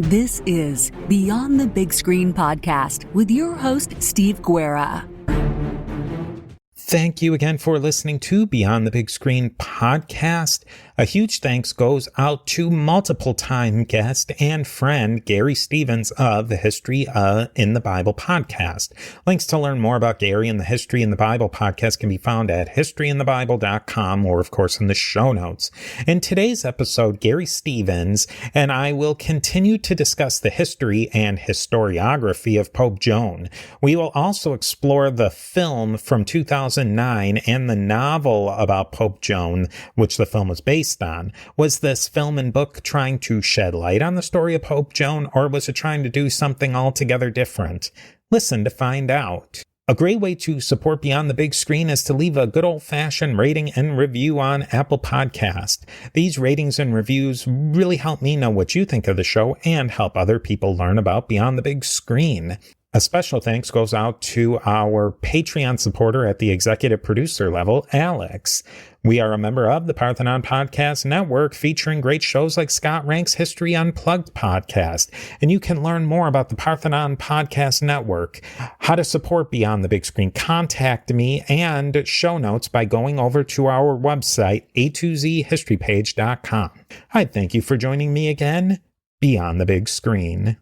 This is Beyond the Big Screen podcast with your host, Steve Guerra. Thank you again for listening to Beyond the Big Screen podcast. A huge thanks goes out to multiple-time guest and friend Garry Stevens of the History in the Bible podcast. Links to learn more about Garry and the History in the Bible podcast can be found at historyinthebible.com or, of course, in the show notes. In today's episode, Garry Stevens and I will continue to discuss the history and historiography of Pope Joan. We will also explore the film from 2009 and the novel about Pope Joan, which the film was based on. Was this film and book trying to shed light on the story of Pope Joan, or was it trying to do something altogether different? Listen to find out. A great way to support Beyond the Big Screen is to leave a good old-fashioned rating and review on Apple Podcast. These ratings and reviews really help me know what you think of the show and help other people learn about Beyond the Big Screen. A special thanks goes out to our Patreon supporter at the executive producer level, Alex. We are a member of the Parthenon Podcast Network, featuring great shows like Scott Rank's History Unplugged podcast. And you can learn more about the Parthenon Podcast Network, how to support Beyond the Big Screen, contact me, and show notes by going over to our website, a2zhistorypage.com. I thank you for joining me again, Beyond the Big Screen.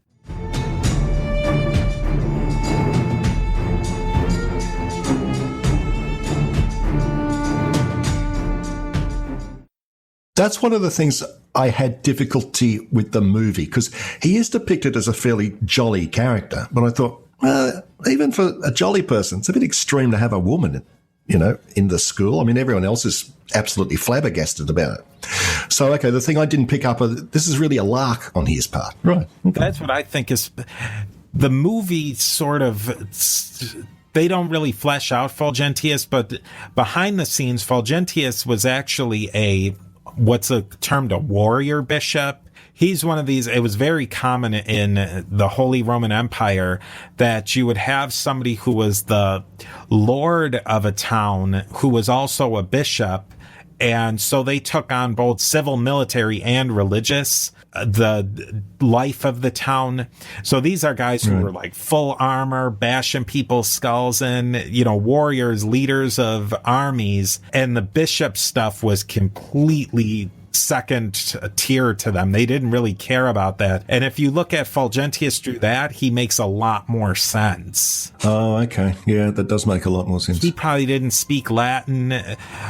That's one of the things I had difficulty with the movie, because he is depicted as a fairly jolly character. But I thought, well, even for a jolly person, it's a bit extreme to have a woman, in the school. I mean, everyone else is absolutely flabbergasted about it. So, okay, the thing I didn't pick up, this is really a lark on his part. Right. Okay. That's what I think is the movie sort of... They don't really flesh out Fulgentius, but behind the scenes, Fulgentius was actually what's termed a warrior bishop. He's one of these. It was very common in the Holy Roman Empire that you would have somebody who was the lord of a town who was also a bishop. And so they took on both civil, military, and religious, the life of the town. So these are guys who were like full armor, bashing people's skulls in, warriors, leaders of armies. And the bishop stuff was completely second tier to them. They didn't really care about that. And if you look at Fulgentius through that, he makes a lot more sense. Oh, okay. Yeah, that does make a lot more sense. He probably didn't speak Latin,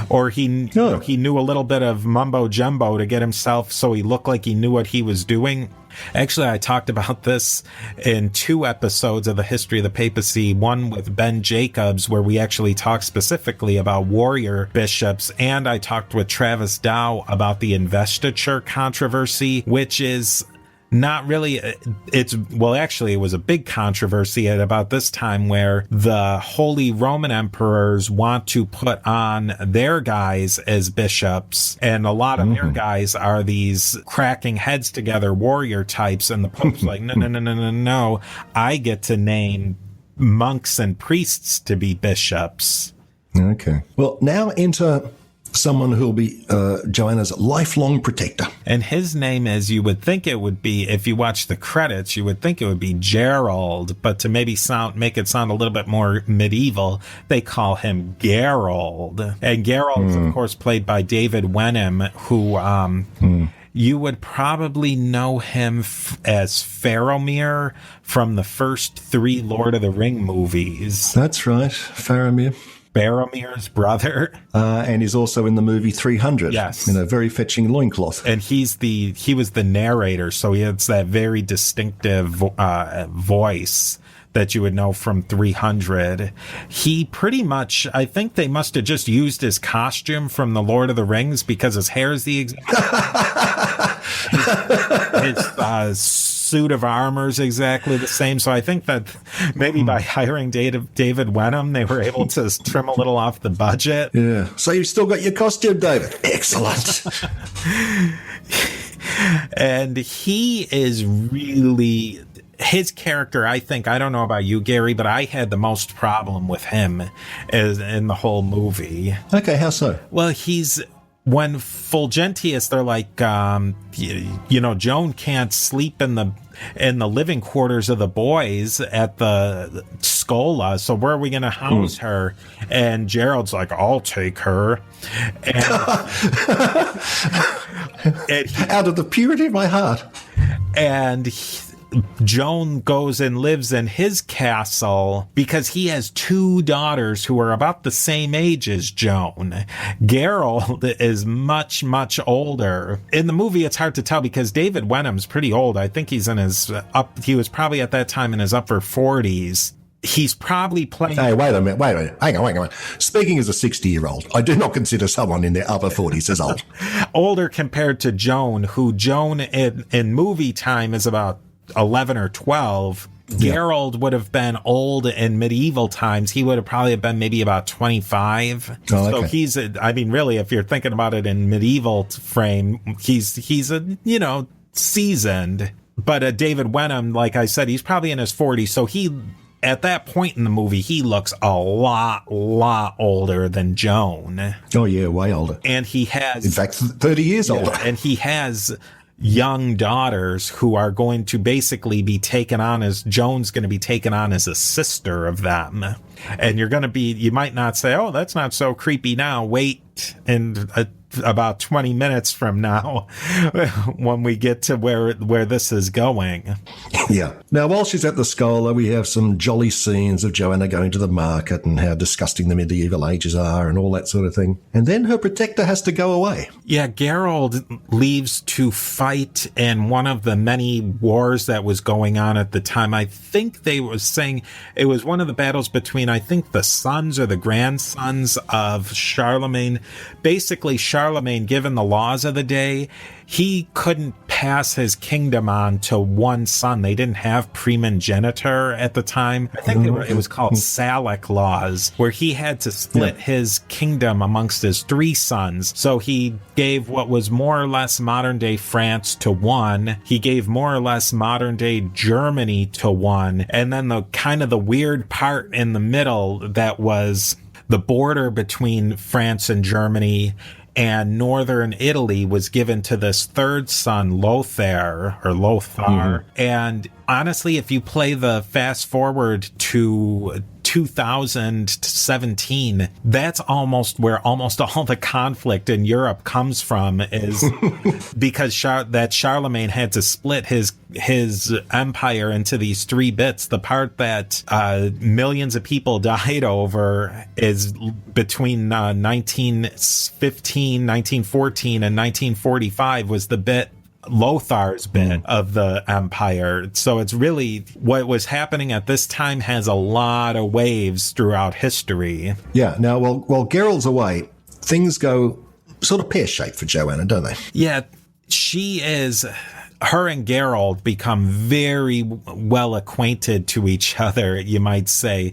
or he knew a little bit of mumbo jumbo to get himself so he looked like he knew what he was doing. Actually, I talked about this in 2 episodes of the History of the Papacy, one with Ben Jacobs, where we actually talked specifically about warrior bishops, and I talked with Travis Dow about the investiture controversy, which is not really, it was a big controversy at about this time where the Holy Roman emperors want to put on their guys as bishops, and a lot of their guys are these cracking heads together warrior types, and the Pope's like, no, I get to name monks and priests to be bishops. Okay. Well, now enter someone who will be Joanna's lifelong protector. And his name, as you would think it would be, if you watch the credits, you would think it would be Gerald, but to maybe make it sound a little bit more medieval, they call him Gerald. And Gerald is, of course, played by David Wenham, who you would probably know him as Faramir from the first 3 Lord of the Ring movies. That's right, Faramir. Boromir's brother. And he's also in the movie 300. Yes. In a very fetching loincloth. And he was the narrator, so he has that very distinctive voice that you would know from 300. He pretty much, I think they must have just used his costume from the Lord of the Rings because his hair is the exact his suit of armor is exactly the same. So I think that maybe by hiring David Wenham, they were able to trim a little off the budget. Yeah. So you've still got your costume, David. Excellent. And he is really... His character, I don't know about you, Garry, but I had the most problem with him in the whole movie. Okay, how so? Well, he's when Fulgentius, they're like, Joan can't sleep in the living quarters of the boys at the Scola, so where are we going to house her? And Gerald's like, I'll take her. And, out of the purity of my heart. And Joan goes and lives in his castle because he has two daughters who are about the same age as Joan. Gerald is much, much older. In the movie, it's hard to tell because David Wenham's pretty old. I think he's he was probably at that time in his upper 40s. He's probably playing... Hey, wait a minute. Hang on. Speaking as a 60-year-old, I do not consider someone in their upper 40s as old. Older compared to Joan, who Joan in movie time is about 11 or 12. Gerald would have been old in medieval times. He would have probably been maybe about 25. Oh, okay. So he's really, if you're thinking about it in medieval frame, he's seasoned. But David Wenham, like I said, he's probably in his 40s. So at that point in the movie, he looks a lot older than Joan. Oh, yeah, way older. And he has... In fact, 30 years older. And he has young daughters who are going to basically be taken on Joan's going to be taken on as a sister of them. And you might not say, oh, that's not so creepy now. Wait, and about 20 minutes from now, when we get to where this is going. Yeah. Now, while she's at the Scola, we have some jolly scenes of Joanna going to the market and how disgusting the medieval ages are and all that sort of thing. And then her protector has to go away. Yeah, Gerald leaves to fight in one of the many wars that was going on at the time. I think they were saying it was one of the battles between, I think, the sons or the grandsons of Charlemagne. Basically, Charlemagne, given the laws of the day, he couldn't pass his kingdom on to one son. They didn't have primogeniture at the time. I think it was called Salic laws, where he had to split his kingdom amongst his three sons. So he gave what was more or less modern day France to one. He gave more or less modern day Germany to one. And then the weird part in the middle that was the border between France and Germany and northern Italy was given to this third son, Lothar. And honestly, if you play the fast forward to 2017, that's almost where almost all the conflict in Europe comes from, is because Charlemagne had to split his empire into these three bits. The part that millions of people died over is between 1914 and 1945 was the bit Lothar's bit of the empire. So it's really what was happening at this time has a lot of waves throughout history. Yeah. Now, while Gerald's away, things go sort of pear-shaped for Joanna, don't they? Yeah. Her and Gerald become very well acquainted to each other, you might say.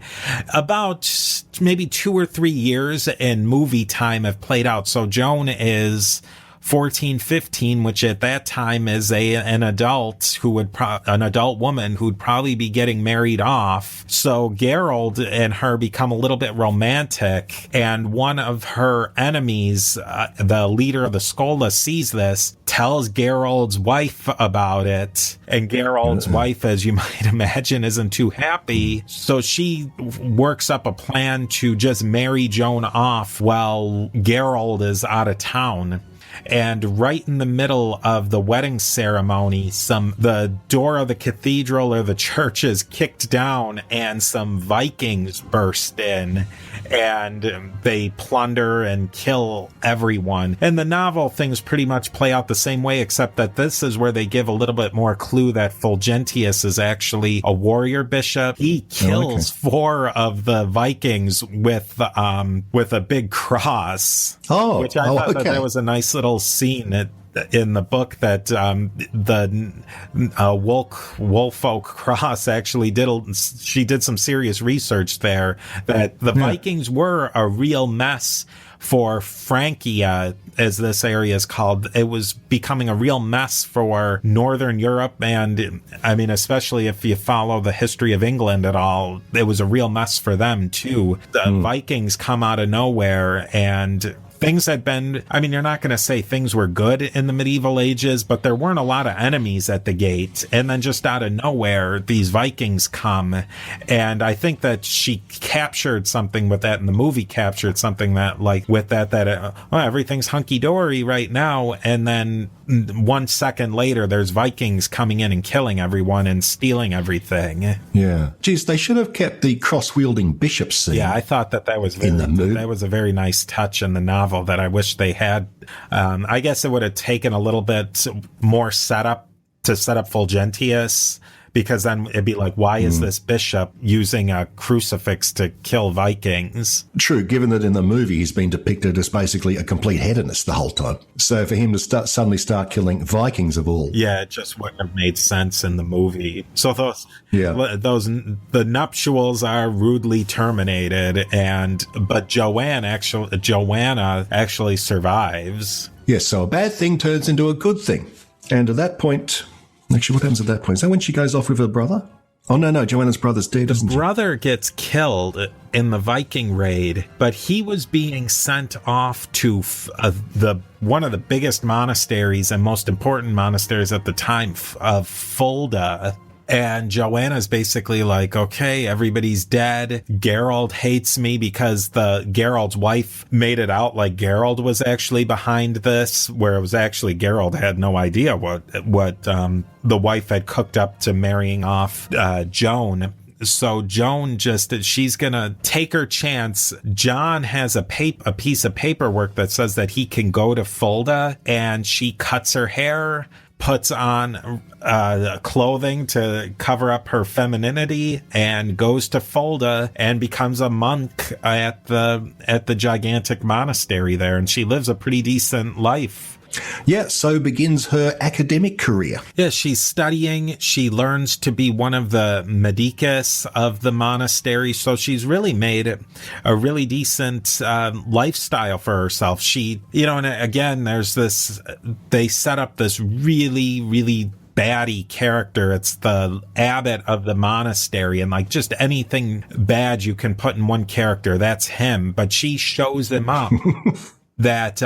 About maybe 2 or 3 years in movie time have played out. So Joan is 14, 15, which at that time is an adult an adult woman who'd probably be getting married off. So Gerald and her become a little bit romantic, and one of her enemies, the leader of the Scola, sees this, tells Gerald's wife about it, and Gerald's wife, as you might imagine, isn't too happy. So she works up a plan to just marry Joan off while Gerald is out of town. And right in the middle of the wedding ceremony, the door of the cathedral or the church is kicked down and some Vikings burst in and they plunder and kill everyone. In the novel, things pretty much play out the same way, except that this is where they give a little bit more clue that Fulgentius is actually a warrior bishop. He kills 4 of the Vikings with a big cross. Which I thought that was a nice little scene in the book that the Woolfolk cross actually she did some serious research there, that the Vikings were a real mess for Francia, as this area is called. It was becoming a real mess for Northern Europe, and I mean, especially if you follow the history of England at all, it was a real mess for them too. The Vikings come out of nowhere and things had been, I mean, you're not going to say things were good in the medieval ages, but there weren't a lot of enemies at the gate. And then just out of nowhere, these Vikings come. And I think that she captured something with that, and the movie captured something that, like, with that everything's hunky-dory right now. And then 1 second later, there's Vikings coming in and killing everyone and stealing everything. Yeah. Geez, they should have kept the cross-wielding bishop scene. Yeah, I thought that was that was a very nice touch in the novel that I wish they had. I guess it would have taken a little bit more setup to set up Fulgentius, because then it'd be like, why is this bishop using a crucifix to kill Vikings? True, given that in the movie he's been depicted as basically a complete hedonist the whole time. So for him to suddenly start killing Vikings of all. Yeah, it just wouldn't have made sense in the movie. So the nuptials are rudely terminated, but Joanna actually survives. Yes, so a bad thing turns into a good thing. And at that point, actually, what happens at that point? Is that when she goes off with her brother? Oh, no, Joanna's brother's dead, isn't he? Brother gets killed in the Viking raid, but he was being sent off to one of the biggest monasteries and most important monasteries at the time of Fulda. And Joanna's basically like, okay, everybody's dead. Geralt hates me because Geralt's wife made it out like Geralt was actually behind this, where it was actually Geralt had no idea what the wife had cooked up to marrying off Joan. So Joan she's going to take her chance. John has a piece of paperwork that says that he can go to Fulda, and she cuts her hair, puts on clothing to cover up her femininity, and goes to Fulda and becomes a monk at the gigantic monastery there. And she lives a pretty decent life. Yeah, so begins her academic career. Yeah, she's studying. She learns to be one of the medicus of the monastery. So she's really made a really decent lifestyle for herself. She, and again, there's they set up this really, really baddie character. It's the abbot of the monastery, and like just anything bad you can put in one character, that's him. But she shows him up. That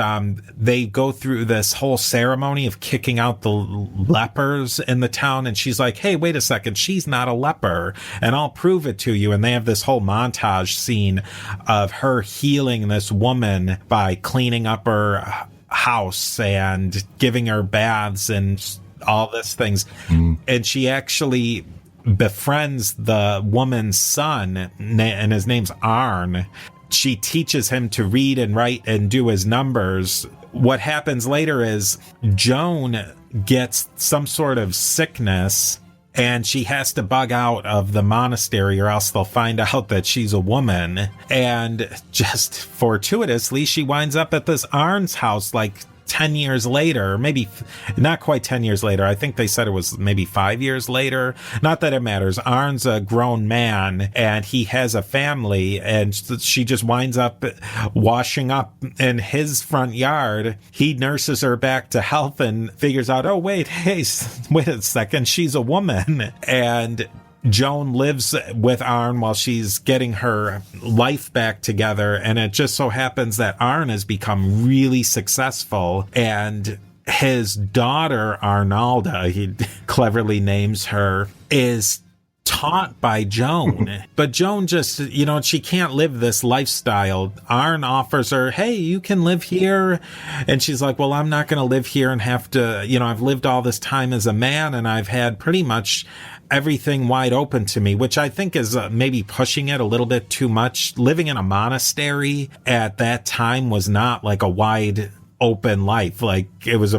they go through this whole ceremony of kicking out the lepers in the town. And she's like, hey, wait a second, she's not a leper, and I'll prove it to you. And they have this whole montage scene of her healing this woman by cleaning up her house and giving her baths and all these things. And she actually befriends the woman's son, and his name's Arn. She teaches him to read and write and do his numbers. What happens later is Joan gets some sort of sickness, and she has to bug out of the monastery, or else they'll find out that she's a woman. And just fortuitously, she winds up at this Arn's house like 10 years later, maybe not quite 10 years later. I think they said it was maybe 5 years later. Not that it matters. Arn's a grown man and he has a family, and she just winds up washing up in his front yard. He nurses her back to health and figures out, oh, wait a second, she's a woman. And Joan lives with Arn while she's getting her life back together. And it just so happens that Arn has become really successful, and his daughter, Arnalda, he cleverly names her, is taught by Joan. But Joan just, she can't live this lifestyle. Arn offers her, hey, you can live here. And she's like, well, I'm not going to live here and have to, I've lived all this time as a man, and I've had pretty much everything wide open to me, which I think is maybe pushing it a little bit too much. Living in a monastery at that time was not like a wide open life. Like, it was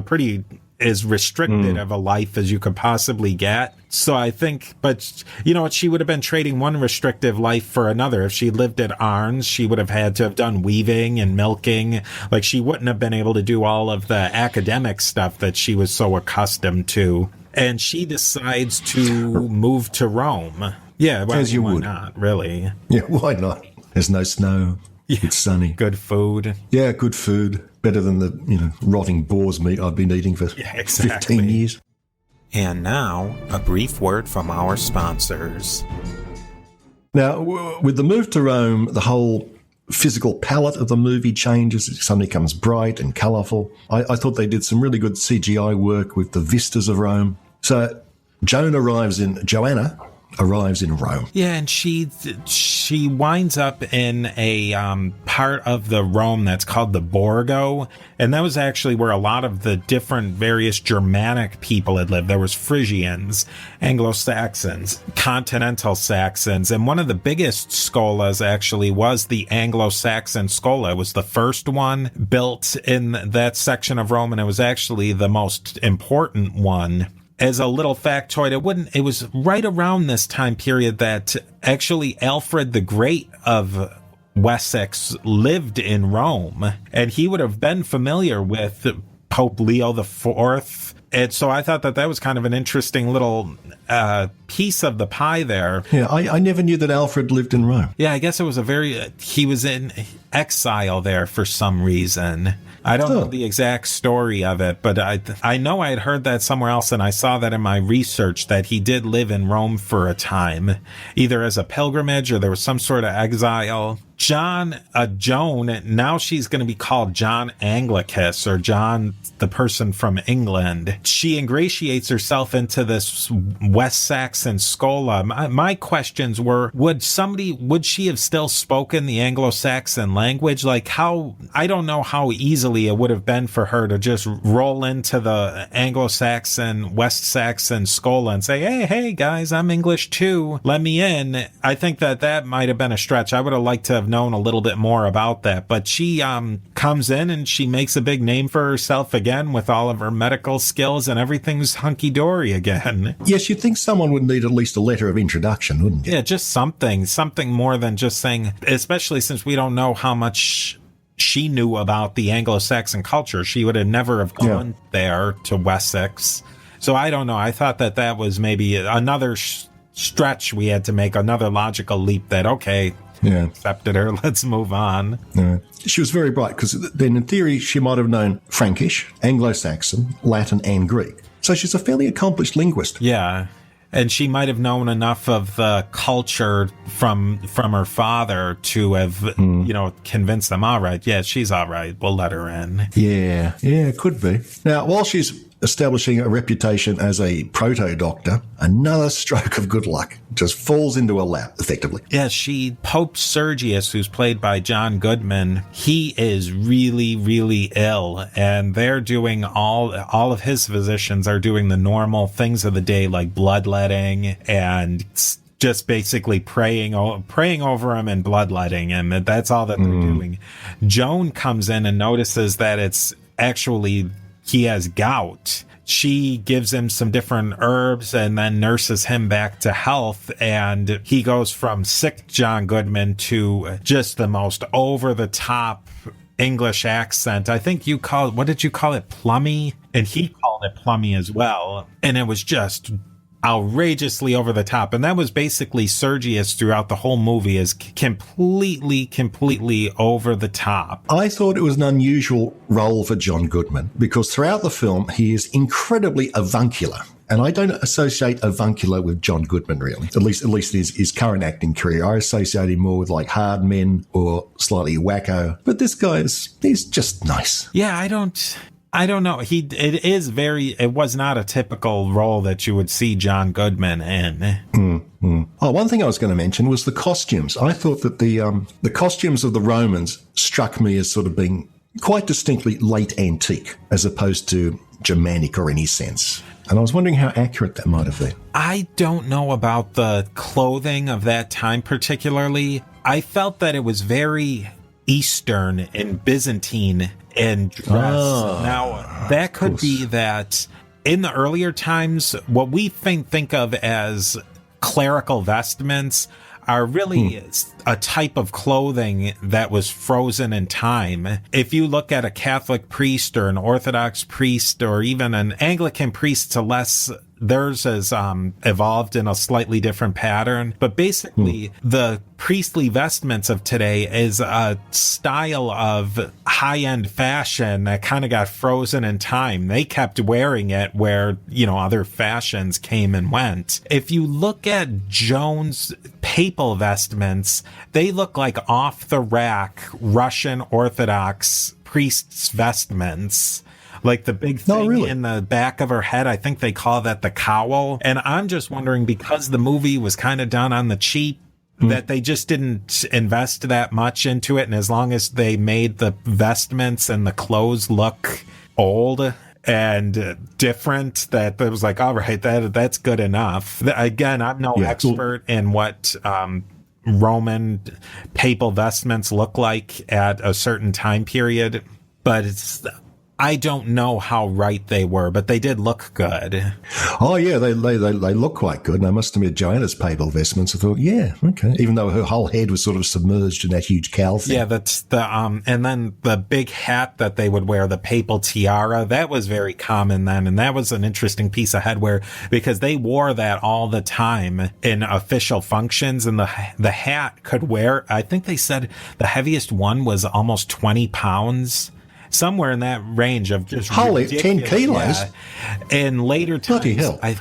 as restricted of a life as you could possibly get. So I think, but she would have been trading one restrictive life for another. If she lived at Arn's, she would have had to have done weaving and milking. Like, she wouldn't have been able to do all of the academic stuff that she was so accustomed to. And she decides to move to Rome. Yeah, well, as you why would. Not really? Yeah, why not? There's no snow. Yeah. It's sunny. Good food. Yeah, good food. Better than the rotting boar's meat I've been eating for 15 years. And now, a brief word from our sponsors. Now, with the move to Rome, the whole physical palette of the movie changes. It suddenly becomes bright and colourful. I thought they did some really good CGI work with the vistas of Rome. So Joanna arrives in Rome. Yeah, and she winds up in a part of the Rome that's called the Borgo, and that was actually where a lot of the different various Germanic people had lived. There was Frisians, Anglo-Saxons, Continental Saxons, and one of the biggest scholas actually was the Anglo-Saxon schola. It was the first one built in that section of Rome, and it was actually the most important one. As a little factoid, it was right around this time period that actually Alfred the Great of Wessex lived in Rome, and he would have been familiar with Pope Leo IV. And so I thought that was kind of an interesting little piece of the pie there. Yeah, I never knew that Alfred lived in Rome. Yeah, I guess it was he was in exile there for some reason. I don't know the exact story of it, but I know I had heard that somewhere else, and I saw that in my research that he did live in Rome for a time, either as a pilgrimage or there was some sort of exile. Joan, now she's going to be called John Anglicus, or John, the person from England. She ingratiates herself into this West Saxon schola. My questions were, would she have still spoken the Anglo-Saxon language? I don't know how easily it would have been for her to just roll into the Anglo-Saxon, West Saxon schola and say, hey guys, I'm English too, let me in. I think that might have been a stretch. I would have liked to have known a little bit more about that, but she comes in and she makes a big name for herself again with all of her medical skills, and everything's hunky-dory again. Yes, you'd think someone would need at least a letter of introduction, wouldn't you? Yeah, just something more than just saying, especially since we don't know how much she knew about the Anglo-Saxon culture. She would have never have gone there to Wessex. So I don't know. I thought that was maybe another stretch we had to make, another logical leap that, okay, accepted her, let's move on. Yeah. She was very bright, because then in theory she might have known Frankish, Anglo-Saxon, Latin and Greek. So she's a fairly accomplished linguist. Yeah. And she might have known enough of the culture from her father to have, convinced them, all right, yeah, she's all right, we'll let her in. Yeah, it could be. Now, while she's establishing a reputation as a proto-doctor, another stroke of good luck just falls into her lap, effectively. Yeah, Pope Sergius, who's played by John Goodman, he is really, really ill, and they're doing all of his physicians are doing the normal things of the day, like bloodletting and just basically praying over him and bloodletting, and that's all that they're doing. Joan comes in and notices that it's actually he has gout. She gives him some different herbs and then nurses him back to health, and he goes from sick John Goodman to just the most over-the-top English accent. I think what did you call it, plummy? And he called it plummy as well, and it was just outrageously over the top. And that was basically Sergius throughout the whole movie, is completely over the top. I thought it was an unusual role for John Goodman, because throughout the film he is incredibly avuncular. And I don't associate avuncular with John Goodman, really. At least his current acting career. I associate him more with like Hard Men or slightly wacko. But this guy he's just nice. Yeah, I don't know. It was not a typical role that you would see John Goodman in. Oh, one thing I was going to mention was the costumes. I thought that the costumes of the Romans struck me as sort of being quite distinctly late antique, as opposed to Germanic or any sense. And I was wondering how accurate that might have been. I don't know about the clothing of that time particularly. I felt that it was very Eastern and Byzantine in dress. Now, that could be that in the earlier times, what we think of as clerical vestments are really a type of clothing that was frozen in time. If you look at a Catholic priest or an Orthodox priest or even an Anglican priest, theirs is evolved in a slightly different pattern. But basically, the priestly vestments of today is a style of high-end fashion that kind of got frozen in time. They kept wearing it where, other fashions came and went. If you look at Joan's papal vestments, they look like off-the-rack Russian Orthodox priest's vestments. Like the big thing in the back of her head, I think they call that the cowl. And I'm just wondering, because the movie was kind of done on the cheap, that they just didn't invest that much into it. And as long as they made the vestments and the clothes look old and different, that it was like, all right, that's good enough. Again, I'm no expert in what Roman papal vestments look like at a certain time period, but I don't know how right they were, but they did look good. Oh, yeah, they look quite good. And I must admit, Joanna's papal vestments, I thought, yeah, okay. Even though her whole head was sort of submerged in that huge cowl thing. Yeah, that's the, and then the big hat that they would wear, the papal tiara, that was very common then. And that was an interesting piece of headwear because they wore that all the time in official functions. And the hat could wear, I think they said the heaviest one was almost 20 pounds. Somewhere in that range of just holy 10 kilos. Yeah. In later times, bloody hell. I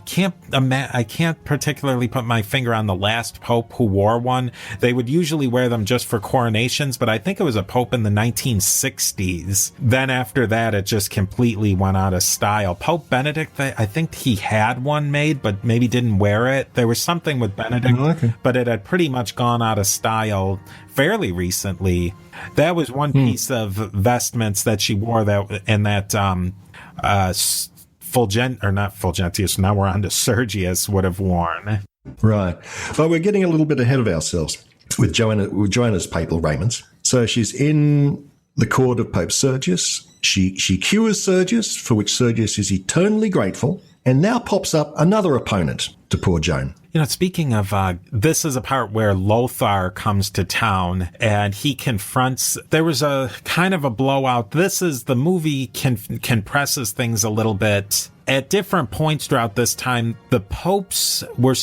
can't particularly put my finger on the last pope who wore one. They would usually wear them just for coronations, but I think it was a pope in the 1960s. Then after that, it just completely went out of style. Pope Benedict, I think he had one made, but maybe didn't wear it. There was something with Benedict, but it had pretty much gone out of style fairly recently. That was one piece of vestments that she wore Fulgentius, now we're on to Sergius, would have worn. Right. Well, we're getting a little bit ahead of ourselves with Joanna's papal raiments. So she's in the court of Pope Sergius. She cures Sergius, for which Sergius is eternally grateful, and now pops up another opponent to poor Joan. You know, speaking of, this is a part where Lothar comes to town and he confronts, there was a kind of a blowout. The movie compresses things a little bit. At different points throughout this time, the popes were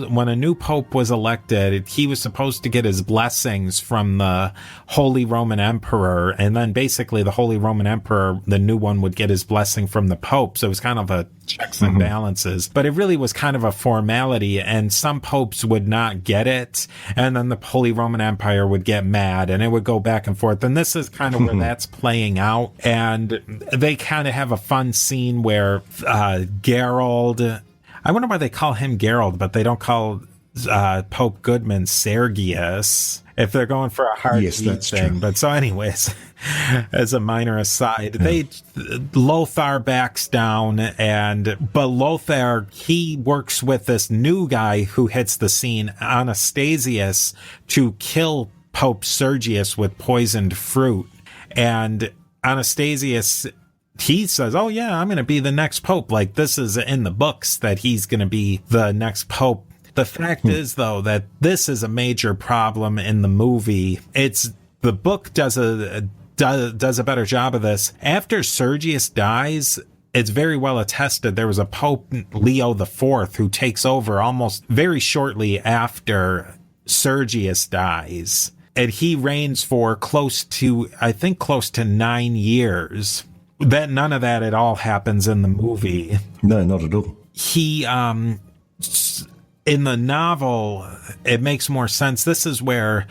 when a new pope was elected, he was supposed to get his blessings from the Holy Roman Emperor. And then basically the Holy Roman Emperor, the new one, would get his blessing from the pope. So it was kind of a checks and balances, but it really was kind of a formality, and some popes would not get it. And then the Holy Roman Empire would get mad and it would go back and forth. And this is kind of where that's playing out. And they kind of have a fun scene where, Gerald, I wonder why they call him Gerald, but they don't call Pope Goodman Sergius, if they're going for a hard thing. True. But so anyways, as a minor aside, Lothar backs down, but Lothar, he works with this new guy who hits the scene, Anastasius, to kill Pope Sergius with poisoned fruit. And Anastasius, he says, oh yeah, I'm going to be the next pope. Like, this is in the books that he's going to be the next pope. The fact is, though, that this is a major problem in the movie. The book does a better job of this. After Sergius dies, it's very well attested there was a Pope, Leo IV, who takes over almost very shortly after Sergius dies. And he reigns for close to 9 years. That none of that at all happens in the movie. No, not at all. He, in the novel, it makes more sense. This is where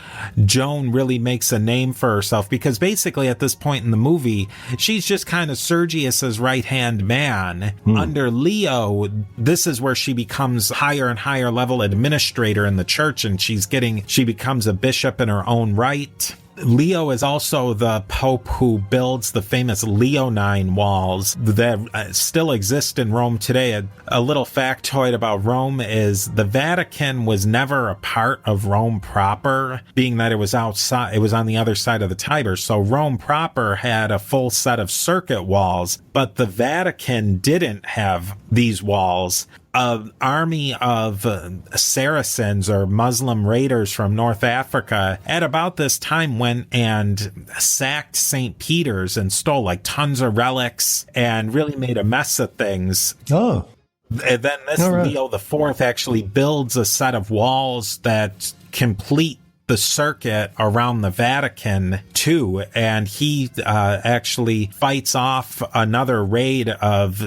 Joan really makes a name for herself, because basically at this point in the movie, she's just kind of Sergius's right-hand man. Under Leo, this is where she becomes higher and higher level administrator in the church, and she becomes a bishop in her own right. Leo is also the pope who builds the famous Leonine walls that still exist in Rome today. A little factoid about Rome is the Vatican was never a part of Rome proper, being that it was outside, it was on the other side of the Tiber. So Rome proper had a full set of circuit walls, but the Vatican didn't have these walls. An army of Saracens or Muslim raiders from North Africa at about this time went and sacked St. Peter's and stole like tons of relics and really made a mess of things. Oh. And then this Leo IV actually builds a set of walls that complete the circuit around the Vatican too, and he actually fights off another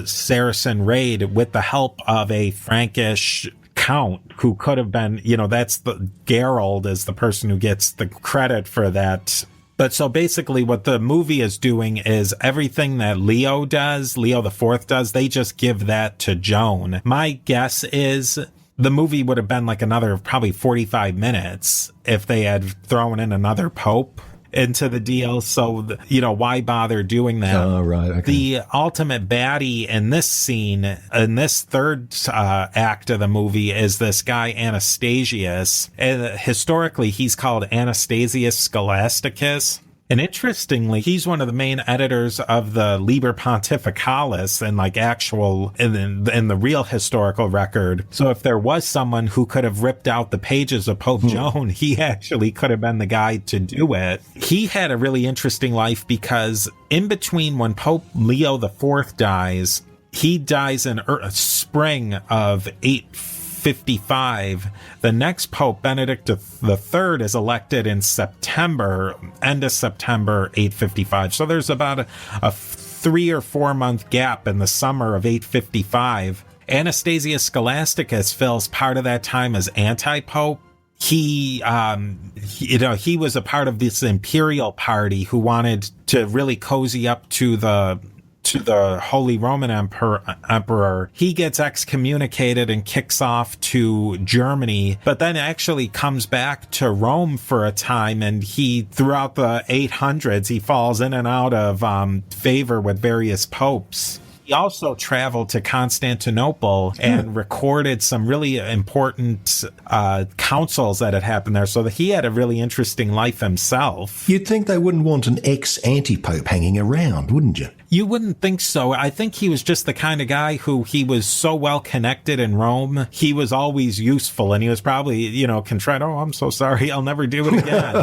Saracen raid with the help of a Frankish count who could have been, that's the Gerald is the person who gets the credit for that. But so basically what the movie is doing is everything that Leo the Fourth does, they just give that to Joan. My guess is the movie would have been like another probably 45 minutes if they had thrown in another pope into the deal. So, why bother doing that? Oh, right. Okay. The ultimate baddie in this scene, in this third act of the movie, is this guy Anastasius. And historically, he's called Anastasius Scholasticus. And interestingly, he's one of the main editors of the Liber Pontificalis and in the real historical record. So if there was someone who could have ripped out the pages of Pope Joan, he actually could have been the guy to do it. He had a really interesting life because in between when Pope Leo the Fourth dies, he dies in spring of 855. The next Pope, Benedict III, is elected in September, end of September 855. So there's about a 3 or 4 month gap in the summer of 855. Anastasius Scholasticus fills part of that time as anti-pope. He was a part of this imperial party who wanted to really cozy up to the Holy Roman Emperor. He gets excommunicated and kicks off to Germany, but then actually comes back to Rome for a time, and throughout the 800s, he falls in and out of favor with various popes. He also traveled to Constantinople and recorded some really important councils that had happened there, so that he had a really interesting life himself. You'd think they wouldn't want an ex-anti-pope hanging around, wouldn't you? You wouldn't think so. I think he was just the kind of guy who he was so well connected in Rome. He was always useful, and he was probably, contrite. Oh, I'm so sorry. I'll never do it again.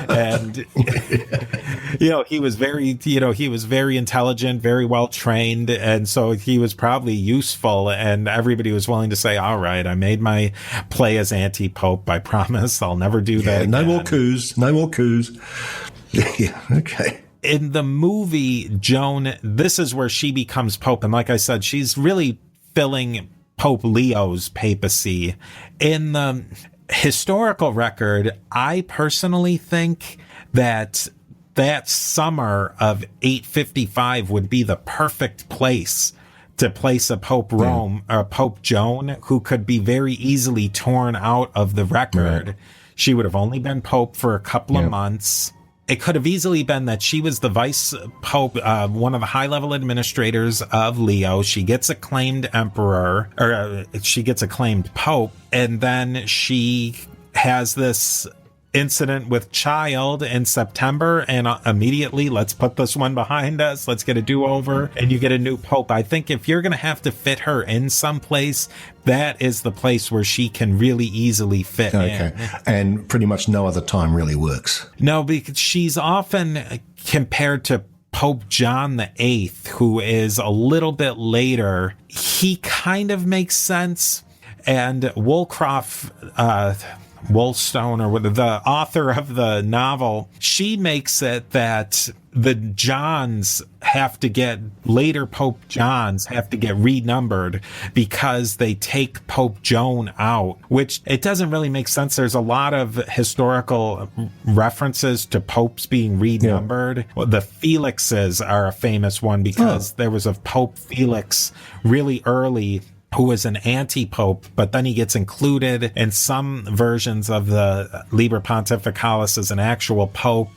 And, he was very intelligent, very well trained. And so he was probably useful, and everybody was willing to say, all right, I made my play as anti-pope. I promise I'll never do that again. No more coups. Yeah. Okay. In the movie, Joan, this is where she becomes pope. And like I said, she's really filling Pope Leo's papacy. In the historical record, I personally think that summer of 855 would be the perfect place to place a Pope Pope Joan, who could be very easily torn out of the record. Right. She would have only been pope for a couple of months. It could have easily been that she was the vice pope, one of the high-level administrators of Leo. She gets acclaimed emperor, or she gets acclaimed pope, and then she has this incident with child in September, and immediately, let's put this one behind us. Let's get a do-over, and you get a new pope. I think if you're going to have to fit her in someplace, that is the place where she can really easily fit in. And pretty much no other time really works. No, because she's often compared to Pope John VIII, who is a little bit later. He kind of makes sense. And Wollstone, or the author of the novel, she makes it that the later Pope Johns have to get renumbered because they take Pope Joan out, which it doesn't really make sense. There's a lot of historical references to popes being renumbered. Yeah. Well, the Felixes are a famous one because there was a Pope Felix really early who was an anti-pope, but then he gets included in some versions of the Liber Pontificalis as an actual pope.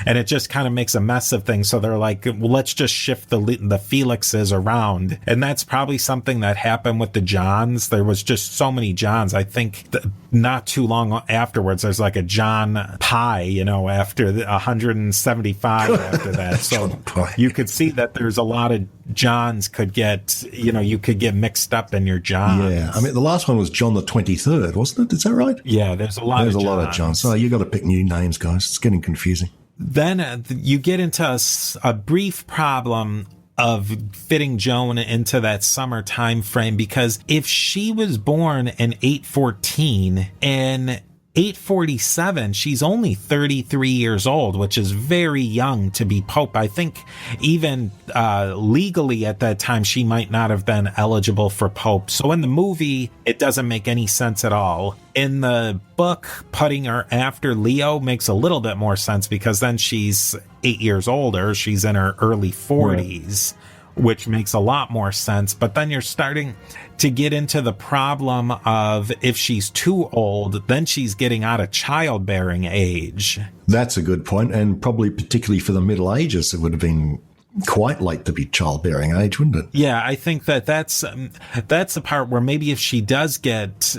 And it just kind of makes a mess of things. So they're like, well, let's just shift the Felixes around. And that's probably something that happened with the Johns. There was just so many Johns. I think not too long afterwards, there's like a John Pie, after 175 after that. So you could see that there's a lot of Johns could get, you could get mixed up in your Johns. Yeah. I mean, the last one was John the 23rd, wasn't it? Is that right? Yeah, there's a lot of Johns. So you got to pick new names, guys. It's getting confusing. Then you get into a brief problem of fitting Joan into that summer time frame, because if she was born in 814 and 847, she's only 33 years old, which is very young to be Pope. I think even legally at that time, she might not have been eligible for Pope. So in the movie, it doesn't make any sense at all. In the book, putting her after Leo makes a little bit more sense because then she's 8 years older. She's in her early 40s. Right. Which makes a lot more sense. But then you're starting to get into the problem of if she's too old, then she's getting out of childbearing age. That's a good point. And probably particularly for the Middle Ages, it would have been quite late to be childbearing age, wouldn't it? Yeah, I think that's the part where maybe if she does get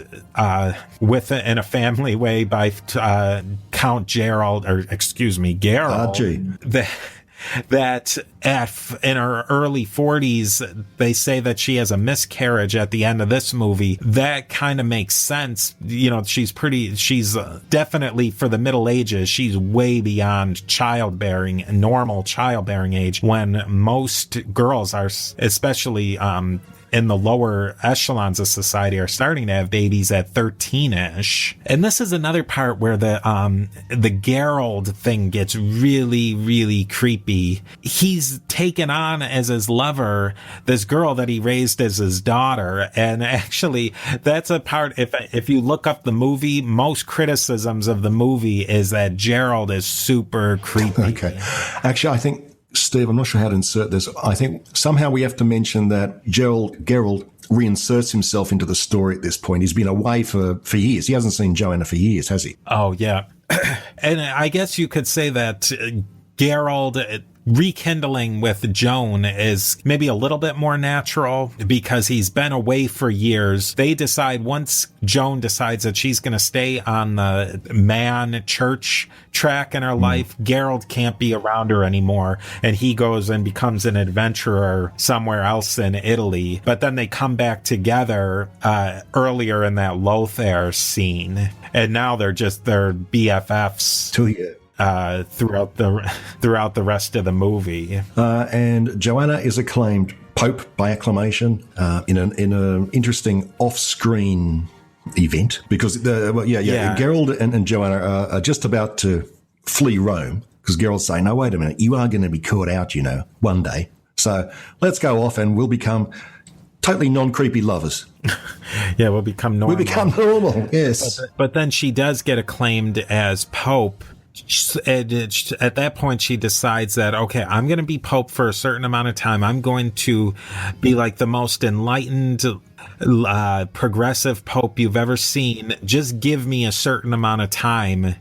with it in a family way by Count Gerald, or excuse me, Gerald, that in her early 40s, they say that she has a miscarriage at the end of this movie. That kind of makes sense. You know, she's definitely for the Middle Ages, she's way beyond normal childbearing age, when most girls are, especially, in the lower echelons of society, are starting to have babies at 13-ish. And this is another part where the Gerald thing gets really, really creepy. He's taken on as his lover this girl that he raised as his daughter. And actually, that's a part, if you look up the movie, most criticisms of the movie is that Gerald is super creepy. Okay. Actually, I think, Steve, I'm not sure how to insert this. I think somehow we have to mention that Gerald reinserts himself into the story at this point. He's been away for years. He hasn't seen Joanna for years, has he? Oh, yeah. And I guess you could say that Gerald rekindling with Joan is maybe a little bit more natural because he's been away for years. They decide, once Joan decides that she's going to stay on the man church track in her life, Gerald can't be around her anymore, and he goes and becomes an adventurer somewhere else in Italy. But then they come back together earlier in that Lothair scene, and now they're BFFs. 2 years. Throughout the rest of the movie. And Joanna is acclaimed Pope by acclamation in an interesting off-screen event because Gerald and Joanna are just about to flee Rome because Gerald's saying, "No, wait a minute, you are going to be caught out, one day. So let's go off and we'll become totally non-creepy lovers." Yeah, we'll become normal. Yes. But then she does get acclaimed as Pope. At that point, she decides that, okay, I'm going to be Pope for a certain amount of time. I'm going to be like the most enlightened, progressive Pope you've ever seen. Just give me a certain amount of time.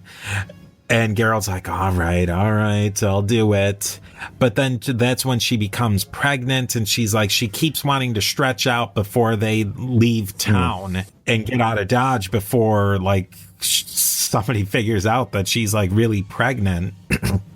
And Gerald's like, all right, I'll do it. But then that's when she becomes pregnant, and she's like, she keeps wanting to stretch out before they leave town and get out of Dodge before, like, somebody figures out that she's, like, really pregnant.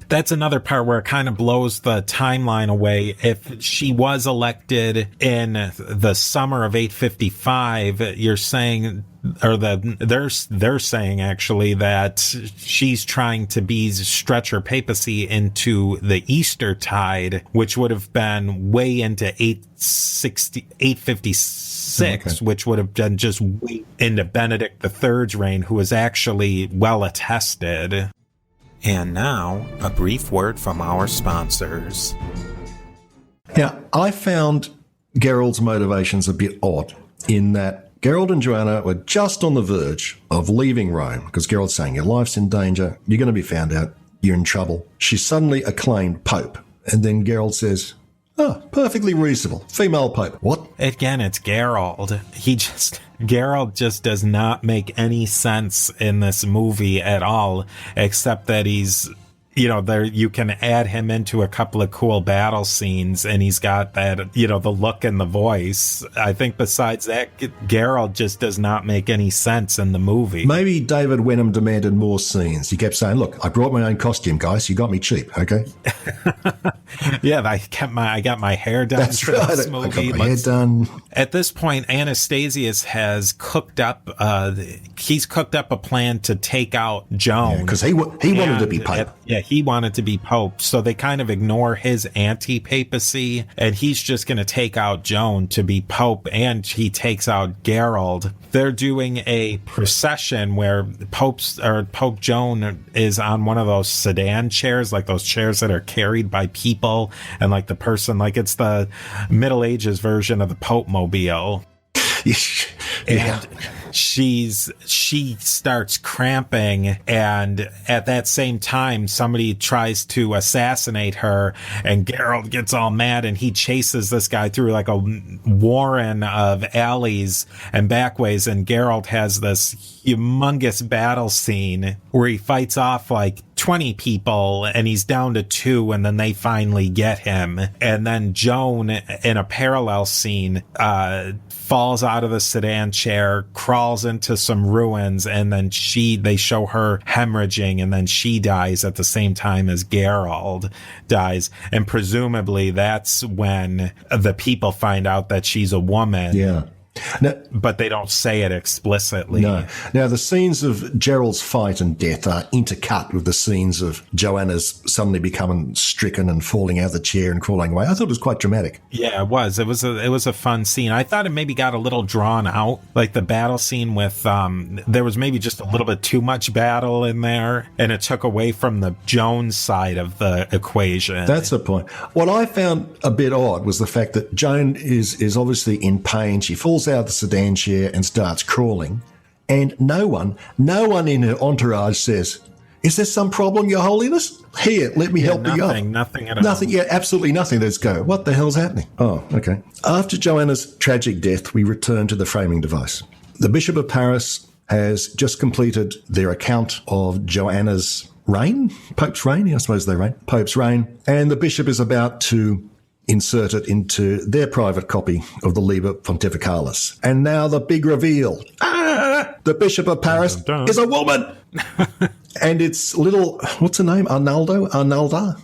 That's another part where it kind of blows the timeline away. If she was elected in the summer of 855, you're saying, or they're saying actually that she's trying to stretch her papacy into the Easter tide, which would have been way into 856, which would have been just way into Benedict III's reign, who was actually well attested. And now, a brief word from our sponsors. Now, I found Gerald's motivations a bit odd in that Gerald and Joanna were just on the verge of leaving Rome because Gerald's saying, your life's in danger, you're going to be found out, you're in trouble. She's suddenly acclaimed Pope. And then Gerald says, perfectly reasonable. Female Pope. What? Again, it's Gerald. Gerald just does not make any sense in this movie at all, except that he's, there, you can add him into a couple of cool battle scenes, and he's got that, the look and the voice. I think besides that, Gerald just does not make any sense in the movie. Maybe David Wenham demanded more scenes. He kept saying, look, I brought my own costume, guys. You got me cheap, okay? Yeah, I got my hair done. That's right. This movie. I got my hair done. At this point, Anastasius has cooked up. He's cooked up a plan to take out Joan because he wanted to be Pope. He wanted to be Pope. So they kind of ignore his anti-papacy, and he's just going to take out Joan to be Pope, and he takes out Gerald. They're doing a procession where Pope Joan is on one of those sedan chairs, like those chairs that are carried by people, and like the person, like it's the Middle Ages version of the Pope mobile. Yeah. And she starts cramping, and at that same time somebody tries to assassinate her, and Gerald gets all mad and he chases this guy through like a warren of alleys and backways, and Gerald has this humongous battle scene where he fights off like 20 people and he's down to 2, and then they finally get him. And then Joan, in a parallel scene, falls out of the sedan chair, crawls into some ruins, and then they show her hemorrhaging, and then she dies at the same time as Gerald dies. And presumably that's when the people find out that she's a woman. Yeah. Now, but they don't say it explicitly. No. Now, the scenes of Gerald's fight and death are intercut with the scenes of Joanna's suddenly becoming stricken and falling out of the chair and crawling away. I thought it was quite dramatic. Yeah, it was. It was a fun scene. I thought it maybe got a little drawn out, like the battle scene with there was maybe just a little bit too much battle in there, and it took away from the Joan side of the equation. That's the point. What I found a bit odd was the fact that Joan is obviously in pain. She falls out of the sedan chair and starts crawling, and no one in her entourage says, "Is there some problem, Your Holiness? Here, let me help you up." Nothing at all. Nothing, yeah, absolutely nothing. Let's go. What the hell's happening? Oh, okay. After Joanna's tragic death, we return to the framing device. The Bishop of Paris has just completed their account of Joanna's reign, Pope's reign, I suppose they reign, Pope's reign, and the Bishop is about to insert it into their private copy of the Liber Pontificalis. And now the big reveal. The Bishop of Paris is a woman! And it's little, what's her name? Arnalda?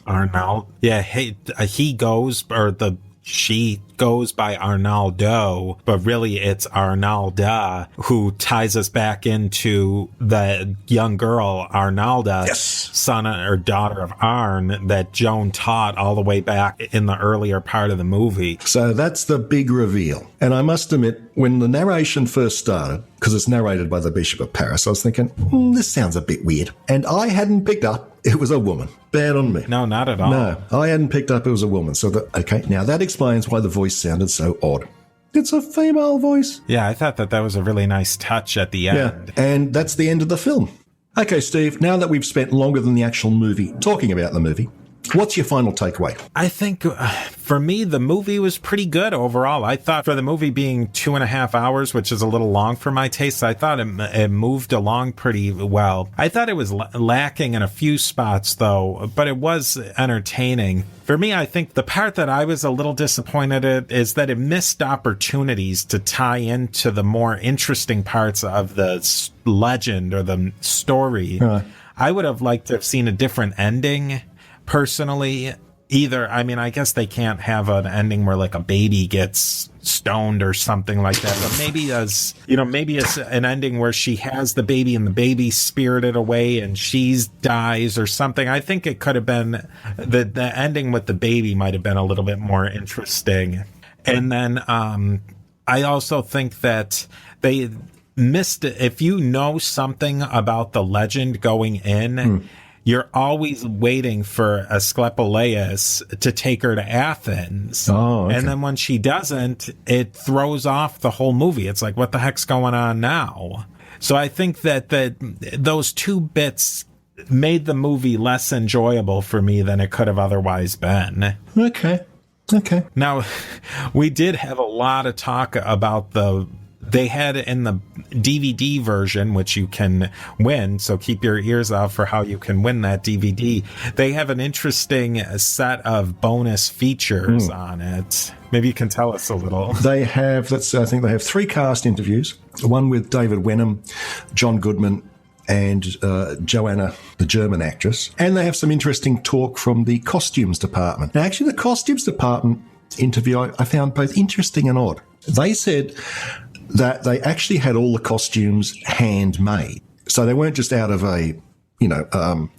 Arnald. Yeah, he goes, or she goes by Arnaldo, but really it's Arnalda, who ties us back into the young girl, Arnalda, yes, son or daughter of Arn, that Joan taught all the way back in the earlier part of the movie. So that's the big reveal. And I must admit, when the narration first started, because it's narrated by the Bishop of Paris, I was thinking, this sounds a bit weird. And I hadn't picked up it was a woman. Bad on me. No, not at all. No, I hadn't picked up it was a woman. So, okay, now that explains why the voice sounded so odd. It's a female voice. Yeah, I thought that was a really nice touch at the end. Yeah, and that's the end of the film. Okay, Steve, now that we've spent longer than the actual movie talking about the movie, what's your final takeaway? I think for me, the movie was pretty good overall. I thought for the movie being 2.5 hours, which is a little long for my taste, I thought it moved along pretty well. I thought it was lacking in a few spots, though, but it was entertaining. For me, I think the part that I was a little disappointed at is that it missed opportunities to tie into the more interesting parts of the legend or the story. I would have liked to have seen a different ending. Personally, I guess they can't have an ending where like a baby gets stoned or something like that, but maybe it's an ending where she has the baby and the baby spirited away and she dies or something. I think it could have been the ending with the baby might have been a little bit more interesting. And then I also think that they missed it. If you know something about the legend going in, you're always waiting for Asclepius to take her to Athens. Oh, okay. And then when she doesn't, it throws off the whole movie. It's like, what the heck's going on now? So I think that those two bits made the movie less enjoyable for me than it could have otherwise been. Okay. Now, we did have a lot of talk about they had in the DVD version, which you can win, so keep your ears out for how you can win that DVD. They have an interesting set of bonus features on it. Maybe you can tell us a little. They have, I think they have 3 cast interviews, one with David Wenham, John Goodman, and Joanna, the German actress. And they have some interesting talk from the costumes department. Now, actually, the costumes department interview I found both interesting and odd. They said that they actually had all the costumes handmade. So they weren't just out of a,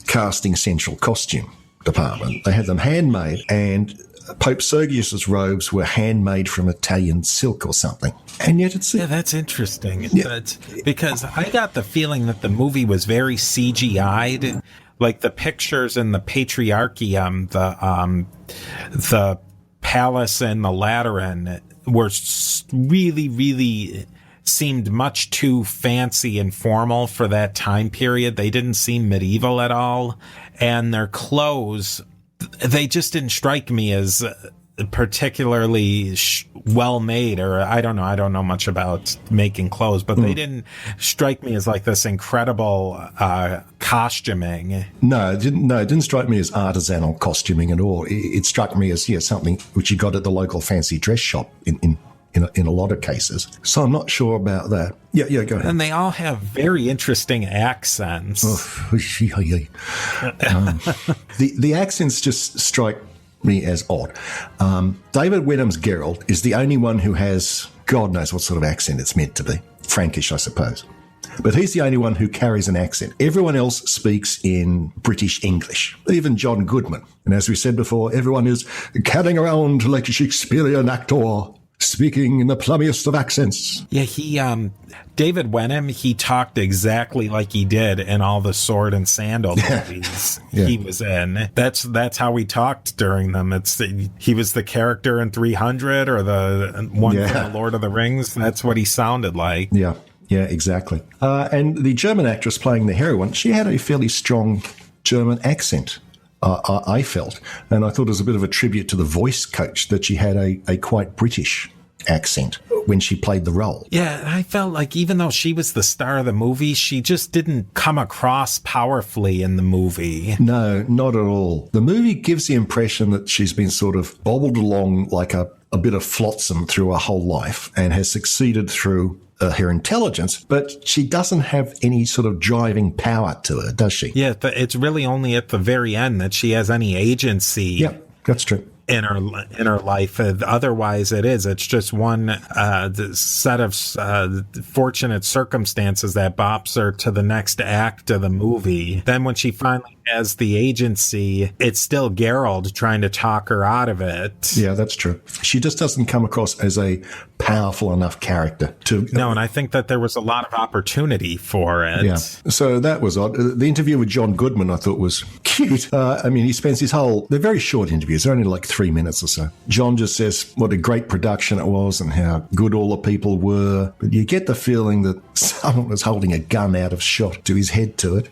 casting central costume department. They had them handmade, and Pope Sergius's robes were handmade from Italian silk or something. And yet it's... Yeah, that's interesting. Yeah. Because I got the feeling that the movie was very CGI'd. Like the pictures in the Patriarchium, the palace and the Lateran were really, really seemed much too fancy and formal for that time period. They didn't seem medieval at all. And their clothes, they just didn't strike me as particularly well made, or I don't know much about making clothes, but they didn't strike me as like this incredible costuming. No, it didn't strike me as artisanal costuming at all. It struck me as something which you got at the local fancy dress shop in a lot of cases. So I'm not sure about that. Yeah, go ahead. And they all have very interesting accents. The accents just strike me as odd. David Wenham's Geralt is the only one who has God knows what sort of accent it's meant to be. Frankish, I suppose. But he's the only one who carries an accent. Everyone else speaks in British English, even John Goodman. And as we said before, everyone is carrying around like a Shakespearean actor, speaking in the plummiest of accents. Yeah, David Wenham, he talked exactly like he did in all the Sword and Sandal movies he was in. That's how he talked during them. He was the character in 300 or the one from the Lord of the Rings. That's what he sounded like. Yeah, exactly. And the German actress playing the heroine, she had a fairly strong German accent. I felt, and I thought it was a bit of a tribute to the voice coach that she had a quite British accent when she played the role. Yeah, I felt like even though she was the star of the movie, she just didn't come across powerfully in the movie. No, not at all. The movie gives the impression that she's been sort of bobbled along like a bit of flotsam through her whole life and has succeeded through her intelligence, but she doesn't have any sort of driving power to her, does she? Yeah, it's really only at the very end that she has any agency. Yeah, that's true. In her life. Otherwise, it's just one set of fortunate circumstances that bops her to the next act of the movie. Then when she finally has the agency, it's still Geralt trying to talk her out of it. Yeah, that's true. She just doesn't come across as a powerful enough character to... No, and I think that there was a lot of opportunity for it. Yeah. So that was odd. The interview with John Goodman I thought was cute. He spends his whole... They're very short interviews. They're only like 3 minutes or so. John just says what a great production it was and how good all the people were. But you get the feeling that someone was holding a gun out of shot to his head to it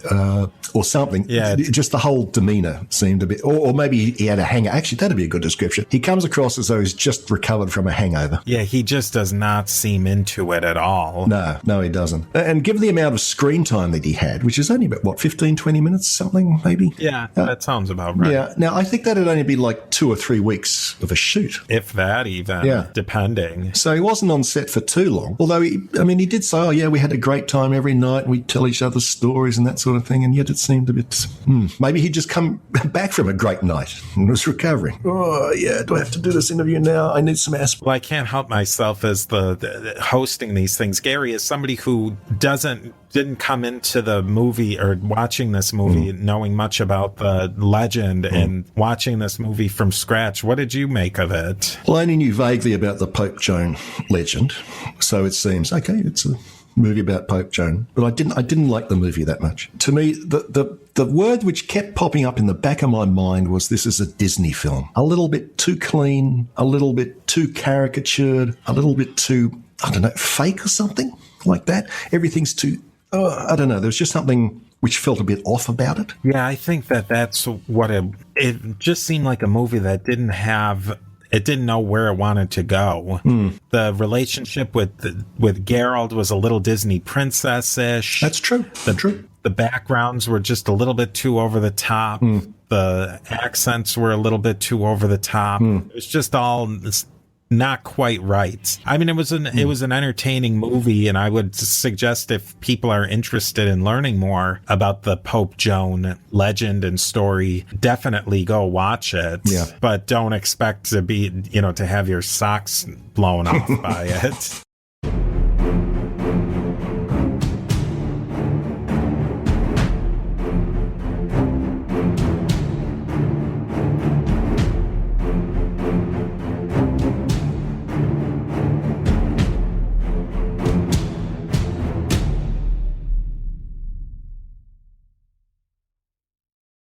or something. Yeah. Just the whole demeanour seemed a bit... Or maybe he had a hangover. Actually, that'd be a good description. He comes across as though he's just recovered from a hangover. Yeah, he just does not seem into it at all. No, he doesn't. And given the amount of screen time that he had, which is only about, 15, 20 minutes, something, maybe? Yeah, that sounds about right. Yeah. Now, I think that'd only be like 2 or 3 weeks of a shoot. If that even, depending. So he wasn't on set for too long. Although, he did say, we had a great time every night. We tell each other stories and that sort of thing. And yet it seemed a bit... Maybe he'd just come back from a great night and was recovering. Oh, yeah, do I have to do this interview now? I need some aspirin. Well, I can't help myself as the hosting these things. Gary is somebody who didn't come into the movie or watching this movie knowing much about the legend and watching this movie from scratch. What did you make of it? Well, I only knew vaguely about the Pope Joan legend, so it seems, okay, it's a movie about Pope Joan, but I didn't like the movie that much. To me, the word which kept popping up in the back of my mind was this is a Disney film. A little bit too clean, a little bit too caricatured, a little bit too, fake or something like that. Everything's too, I don't know. There was just something which felt a bit off about it. Yeah, I think that's what it just seemed like a movie that didn't know where it wanted to go. The relationship with Geralt was a little Disney princess-ish. That's true. The backgrounds were just a little bit too over the top. The accents were a little bit too over the top. It was just all not quite right. I mean, it was an entertaining movie, and I would suggest if people are interested in learning more about the Pope Joan legend and story, definitely go watch it. Yeah. But don't expect to be, to have your socks blown off by it.